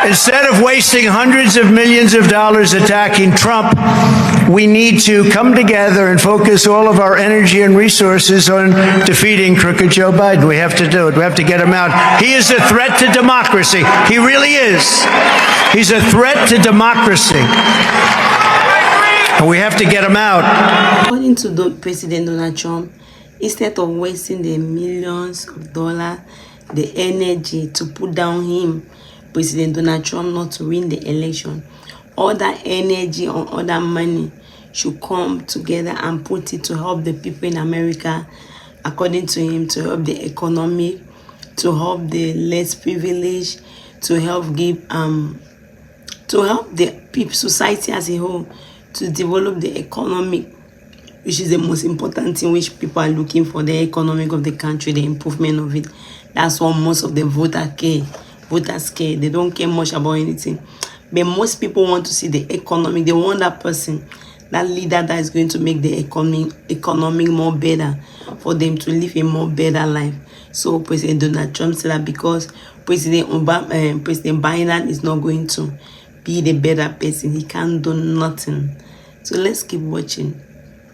Instead of wasting hundreds of millions of dollars attacking Trump, we need to come together and focus all of our energy and resources on defeating crooked Joe Biden. We have to do it. We have to get him out. He is a threat to democracy. He really is. He's a threat to democracy. And we have to get him out. According to President Donald Trump, instead of wasting the millions of dollars, the energy to put down him, President Donald Trump, not to win the election, all that energy or all that money should come together and put it to help the people in America, according to him, to help the economy, to help the less privileged, to help give to help the people, society as a whole, to develop the economy, which is the most important thing which people are looking for, the economic of the country, the improvement of it. That's what most of the voters care. They don't care much about anything. But most people want to see the economic. They want that person, that leader that is going to make the economic more better for them to live a more better life. So President Donald Trump said that because President Biden is not going to be the better person, he can't do nothing. So let's keep watching.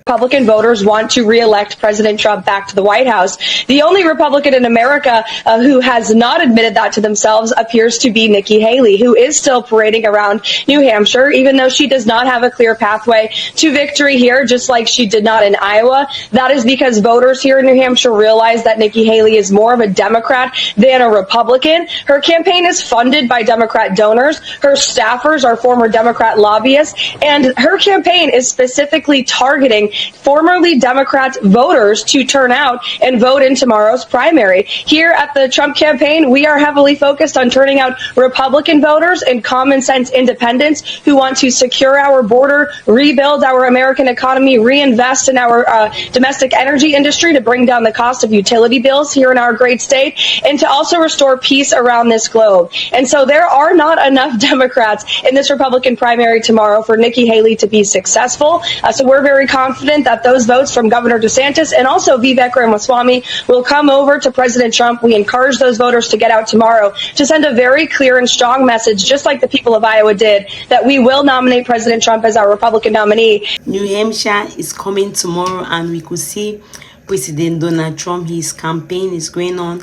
Republican voters want to re-elect President Trump back to the White House. The only Republican in America who has not admitted that to themselves appears to be Nikki Haley, who is still parading around New Hampshire, even though she does not have a clear pathway to victory here, just like she did not in Iowa. That is because voters here in New Hampshire realize that Nikki Haley is more of a Democrat than a Republican. Her campaign is funded by Democrat donors. Her staffers are former Democrat lobbyists, and her campaign is specifically targeting formerly Democrat voters to turn out and vote in tomorrow's primary. Here at the Trump campaign, we are heavily focused on turning out Republican voters and common sense independents who want to secure our border, rebuild our American economy, reinvest in our domestic energy industry to bring down the cost of utility bills here in our great state, and to also restore peace around this globe. And so there are not enough Democrats in this Republican primary tomorrow for Nikki Haley to be successful. So we're very confident that those votes from Governor DeSantis and also Vivek Ramaswamy will come over to President Trump. We encourage those voters to get out tomorrow to send a very clear and strong message, just like the people of Iowa did, that we will nominate President Trump as our Republican nominee. New Hampshire is coming tomorrow, and we could see President Donald Trump, his campaign is going on,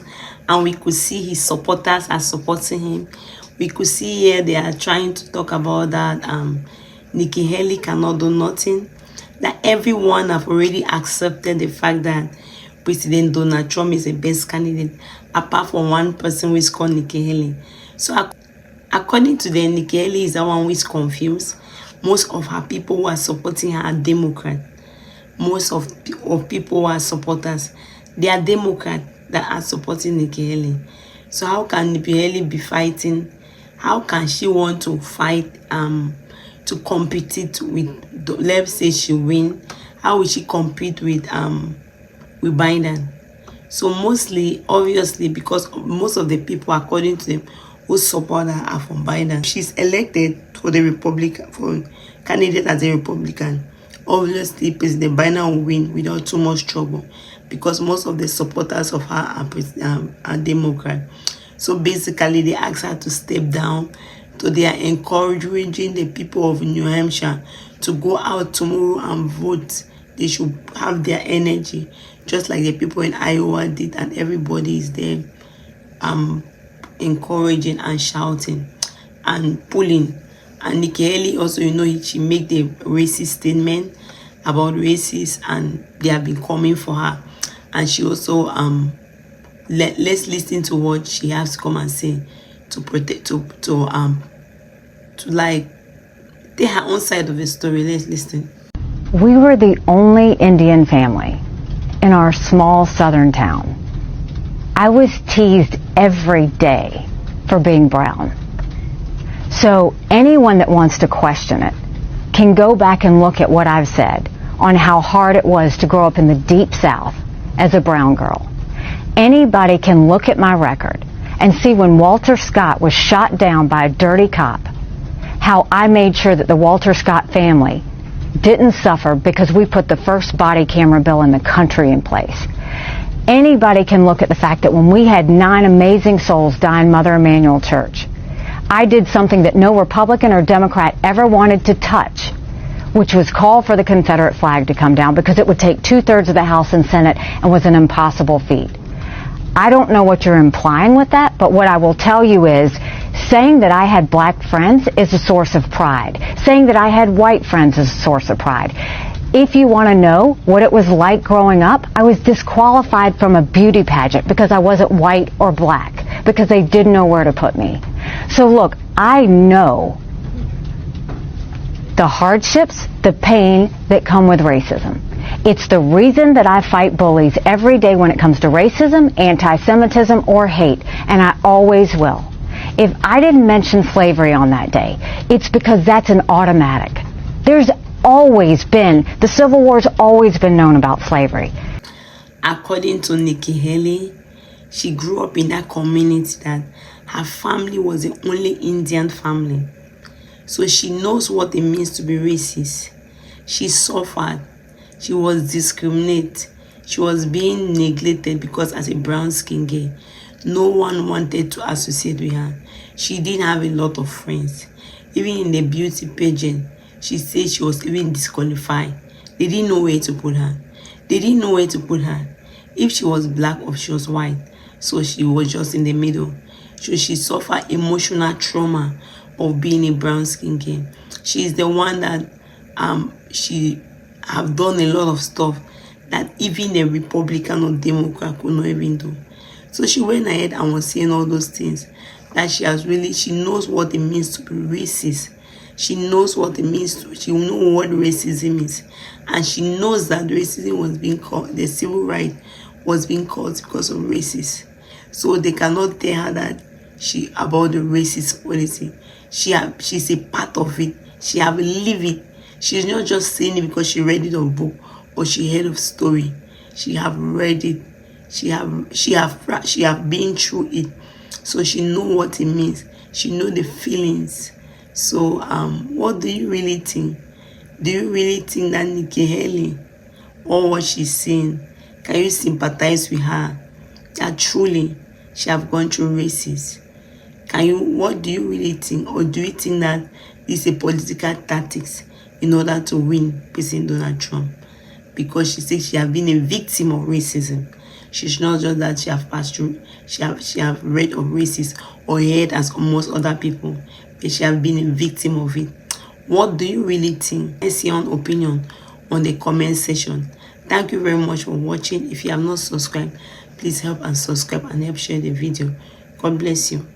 and we could see his supporters are supporting him. We could see here they are trying to talk about that Nikki Haley cannot do nothing, that everyone have already accepted the fact that President Donald Trump is the best candidate, apart from one person who is called Nikki Haley. So according to them, Nikki Haley is the one who is confused. Most of her people who are supporting her are Democrat. Most of people who are supporters, they are Democrat that are supporting Nikki Haley. So how can Nikki Haley be fighting? How can she want to fight to compete with, let's say she win, how will she compete with Biden? So mostly, obviously, because most of the people, according to them, who support her are from Biden. She's elected for the Republican, for candidate as a Republican. Obviously, President Biden will win without too much trouble, because most of the supporters of her are Democrat. So basically, they asked her to step down. So they are encouraging the people of New Hampshire to go out tomorrow and vote. They should have their energy, just like the people in Iowa did, and everybody is there encouraging and shouting and pulling. And Nikki Haley also, she made the racist statement about racists, and they have been coming for her. And she also, let's listen to what she has to come and say to protect, to like take her own side of the story. Let's listen. We were the only Indian family in our small southern town. I was teased every day for being brown. So anyone that wants to question it can go back and look at what I've said on how hard it was to grow up in the Deep South as a brown girl. Anybody can look at my record and see when Walter Scott was shot down by a dirty cop, how I made sure that the Walter Scott family didn't suffer because we put the first body camera bill in the country in place. Anybody can look at the fact that when we had 9 amazing souls die in Mother Emanuel Church, I did something that no Republican or Democrat ever wanted to touch, which was call for the Confederate flag to come down because it would take 2/3 of the House and Senate and was an impossible feat. I don't know what you're implying with that, but what I will tell you is saying that I had black friends is a source of pride. Saying that I had white friends is a source of pride. If you want to know what it was like growing up, I was disqualified from a beauty pageant because I wasn't white or black, because they didn't know where to put me. So look, I know the hardships, the pain that come with racism. It's the reason that I fight bullies every day when it comes to racism, anti-Semitism, or hate, and I always will. If I didn't mention slavery on that day, it's because that's an automatic. There's always been, the Civil War's always been known about slavery. According to Nikki Haley, she grew up in that community that her family was the only Indian family. So she knows what it means to be racist. She suffered. She was discriminated. She was being neglected because as a brown-skinned girl, no one wanted to associate with her. She didn't have a lot of friends. Even in the beauty pageant, she said she was even disqualified. They didn't know where to put her. They didn't know where to put her. If she was black or she was white. So she was just in the middle. So she suffered emotional trauma of being a brown-skinned girl. She is the one that she have done a lot of stuff that even a Republican or Democrat could not even do. So she went ahead and was saying all those things that she knows what it means to be racist. She knows what it means she knows what racism is. And she knows that racism was being called, the civil right was being called because of racism. So they cannot tell her that about the racist policy. She's a part of it. She have lived it. She's not just saying it because she read it on book or she heard of story. She have read it. She have been through it. So she know what it means. She know the feelings. So what do you really think? Do you really think that Nikki Haley, or what she's saying, can you sympathize with her? That truly she have gone through racism. What do you really think? Or do you think that it's a political tactics in order to win President Donald Trump? Because she says she have been a victim of racism. She's not just that she have passed through, she have read of racism or heard as most other people, but she have been a victim of it. What do you really think? Let's see your own opinion on the comment section. Thank you very much for watching. If you have not subscribed, please help and subscribe and help share the video. God bless you.